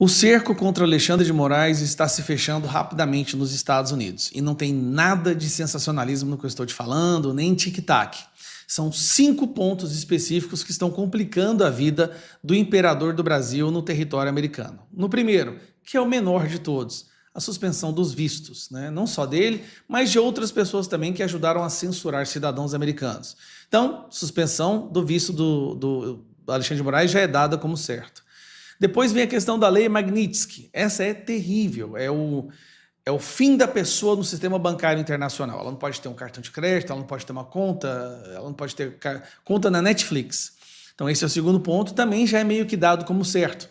O cerco contra Alexandre de Moraes está se fechando rapidamente nos Estados Unidos. E não tem nada de sensacionalismo no que eu estou te falando, nem tic-tac. São 5 pontos específicos que estão complicando a vida do imperador do Brasil no território americano. No primeiro, que é o menor de todos, a suspensão dos vistos, né? Não só dele, mas de outras pessoas também que ajudaram a censurar cidadãos americanos. Então, suspensão do visto do Alexandre de Moraes já é dada como certo. Depois vem a questão da lei Magnitsky. Essa é terrível, é o fim da pessoa no sistema bancário internacional. Ela não pode ter um cartão de crédito, ela não pode ter uma conta, ela não pode ter conta na Netflix. Então esse é o segundo ponto, também já é meio que dado como certo.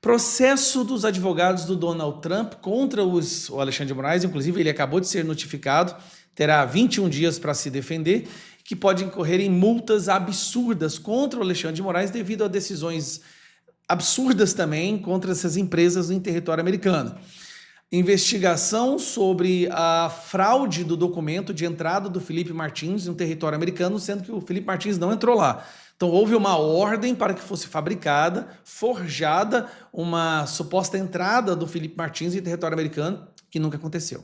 Processo dos advogados do Donald Trump contra o Alexandre de Moraes, inclusive ele acabou de ser notificado, terá 21 dias para se defender, que pode incorrer em multas absurdas contra o Alexandre de Moraes devido a decisões absurdas também contra essas empresas em território americano. Investigação sobre a fraude do documento de entrada do Felipe Martins no território americano, sendo que o Felipe Martins não entrou lá. Então houve uma ordem para que fosse fabricada, forjada, uma suposta entrada do Felipe Martins em território americano, que nunca aconteceu.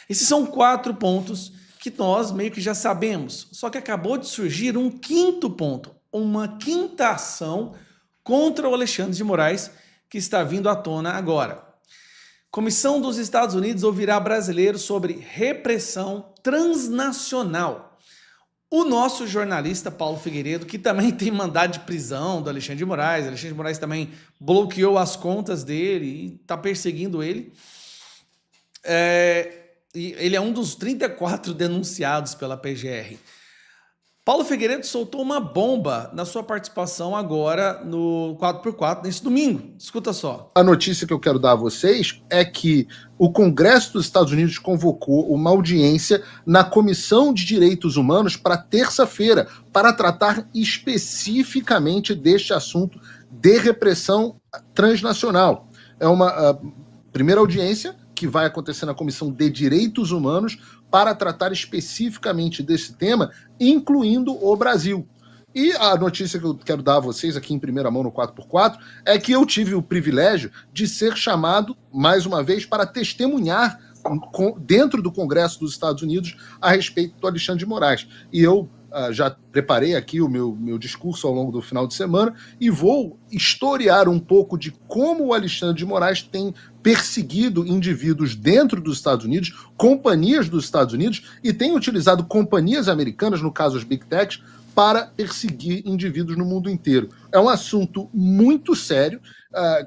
Esses são 4 pontos que nós meio que já sabemos, só que acabou de surgir um 5º ponto, uma 5ª ação contra o Alexandre de Moraes, que está vindo à tona agora. Comissão dos Estados Unidos ouvirá brasileiros sobre repressão transnacional. O nosso jornalista Paulo Figueiredo, que também tem mandado de prisão do Alexandre de Moraes também bloqueou as contas dele e está perseguindo ele. Ele é um dos 34 denunciados pela PGR. Paulo Figueiredo soltou uma bomba na sua participação agora no 4x4, nesse domingo. Escuta só. A notícia que eu quero dar a vocês é que o Congresso dos Estados Unidos convocou uma audiência na Comissão de Direitos Humanos para terça-feira, para tratar especificamente deste assunto de repressão transnacional. É uma primeira audiência que vai acontecer na Comissão de Direitos Humanos para tratar especificamente desse tema, incluindo o Brasil. E a notícia que eu quero dar a vocês aqui em primeira mão no 4x4 é que eu tive o privilégio de ser chamado, mais uma vez, para testemunhar dentro do Congresso dos Estados Unidos a respeito do Alexandre de Moraes. E eu já preparei aqui o meu discurso ao longo do final de semana e vou historiar um pouco de como o Alexandre de Moraes tem perseguido indivíduos dentro dos Estados Unidos, companhias dos Estados Unidos, e tem utilizado companhias americanas, no caso as Big Techs, para perseguir indivíduos no mundo inteiro. É um assunto muito sério,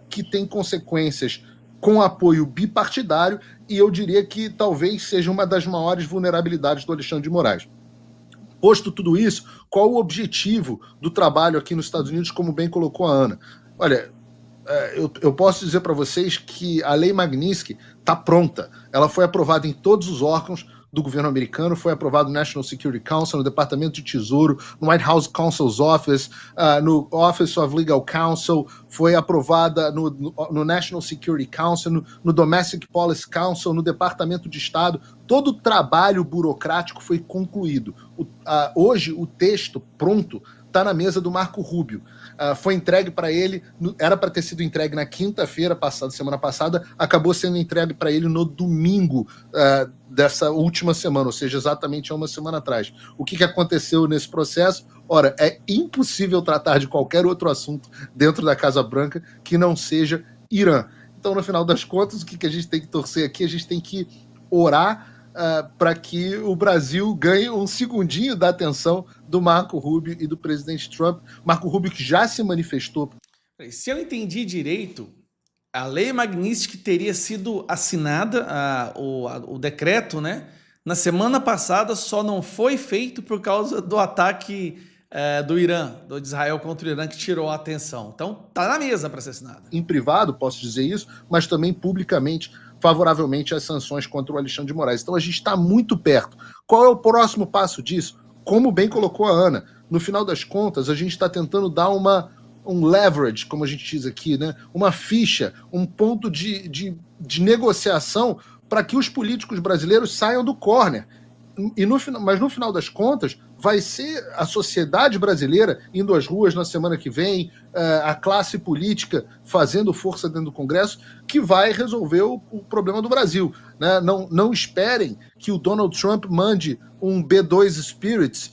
que tem consequências com apoio bipartidário, e eu diria que talvez seja uma das maiores vulnerabilidades do Alexandre de Moraes. Posto tudo isso, qual o objetivo do trabalho aqui nos Estados Unidos, como bem colocou a Ana? Olha, eu posso dizer para vocês que a lei Magnitsky está pronta. Ela foi aprovada em todos os órgãos do governo americano, foi aprovado no National Security Council, no Departamento de Tesouro, no White House Counsel's Office, no Office of Legal Counsel, foi aprovada no National Security Council, no Domestic Policy Council, no Departamento de Estado. Todo o trabalho burocrático foi concluído. Hoje, o texto pronto está na mesa do Marco Rubio. Foi entregue para ele, era para ter sido entregue na quinta-feira passada, semana passada, acabou sendo entregue para ele no domingo dessa última semana, ou seja, exatamente há uma semana atrás. O que aconteceu nesse processo? Ora, é impossível tratar de qualquer outro assunto dentro da Casa Branca que não seja Irã. Então, no final das contas, o que a gente tem que torcer aqui? A gente tem que orar para que o Brasil ganhe um segundinho da atenção do Marco Rubio e do presidente Trump. Marco Rubio que já se manifestou. Se eu entendi direito, a lei Magnitsky teria sido assinada, o decreto, né? Na semana passada só não foi feito por causa do ataque do Irã, do Israel contra o Irã, que tirou a atenção. Então, tá na mesa para ser assinada. Em privado, posso dizer isso, mas também publicamente, favoravelmente às sanções contra o Alexandre de Moraes. Então a gente está muito perto. Qual é o próximo passo disso? Como bem colocou a Ana, no final das contas, a gente está tentando dar um leverage, como a gente diz aqui, né? Uma ficha, um ponto de negociação para que os políticos brasileiros saiam do corner. Mas no final das contas, vai ser a sociedade brasileira indo às ruas na semana que vem, a classe política fazendo força dentro do Congresso, que vai resolver o problema do Brasil. Né? Não esperem que o Donald Trump mande um B-2 Spirits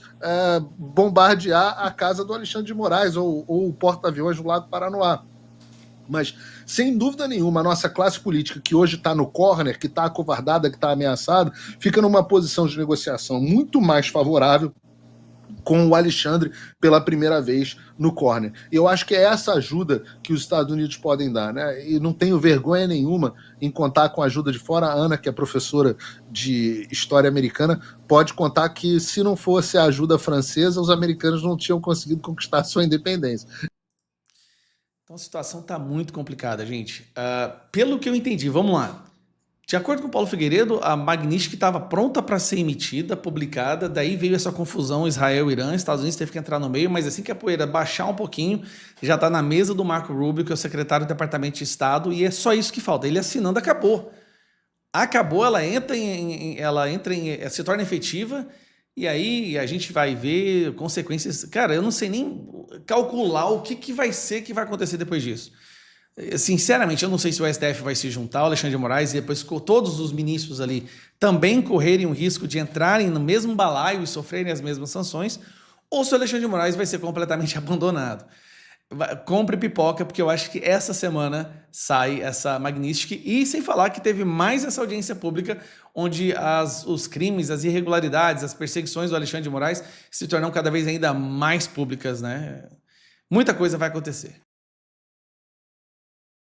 bombardear a casa do Alexandre de Moraes ou o porta-aviões do Lago Paranoá. Mas, sem dúvida nenhuma, a nossa classe política, que hoje está no corner, que está acovardada, que está ameaçada, fica numa posição de negociação muito mais favorável com o Alexandre pela primeira vez no corner. E eu acho que é essa ajuda que os Estados Unidos podem dar, né? E não tenho vergonha nenhuma em contar com a ajuda de fora. A Ana, que é professora de história americana, pode contar que se não fosse a ajuda francesa, os americanos não tinham conseguido conquistar sua independência. Então a situação está muito complicada, gente. Pelo que eu entendi, vamos lá. De acordo com o Paulo Figueiredo, a Magnitsky estava pronta para ser emitida, publicada, daí veio essa confusão Israel-Irã, Estados Unidos teve que entrar no meio, mas assim que a poeira baixar um pouquinho, já está na mesa do Marco Rubio, que é o secretário do Departamento de Estado, e é só isso que falta. Ele assinando, acabou. Acabou, ela se torna efetiva, e aí a gente vai ver consequências. Cara, eu não sei nem calcular o que vai ser, que vai acontecer depois disso. Sinceramente, eu não sei se o STF vai se juntar ao Alexandre de Moraes e depois todos os ministros ali também correrem o risco de entrarem no mesmo balaio e sofrerem as mesmas sanções, ou se o Alexandre de Moraes vai ser completamente abandonado. Compre pipoca, porque eu acho que essa semana sai essa Magnitsky, e sem falar que teve mais essa audiência pública, onde os crimes, as irregularidades, as perseguições do Alexandre de Moraes se tornam cada vez ainda mais públicas, né? Muita coisa vai acontecer.